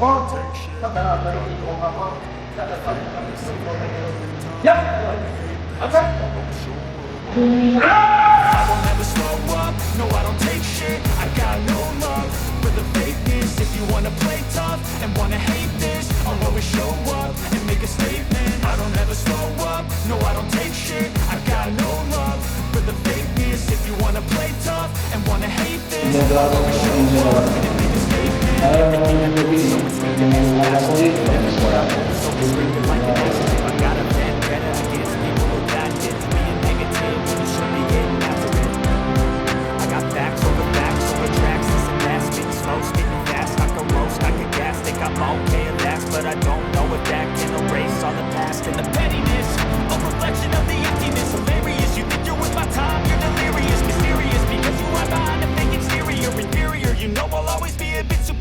Yep. Okay. I won't ever slow up, no I don't take shit. I got no love for the fakeness. If you wanna play tough and wanna hate this, I'll always show up and make a statement. I don't ever slow up, no I don't take shit. I got no love for the fakeness. If you wanna play tough and wanna hate this, I'll always show up and make a statement. Everything I do is so instinctive, it's passionate. Never shut up, so restricted like an adjective. I got a vendetta against people who got it. Being negative, you should be getting after it. I got facts over tracks, this and that. Spitting slow, spitting fast, I can roast, I can gas. Think I'm okay at last, but I don't know if that can erase all the past and the past.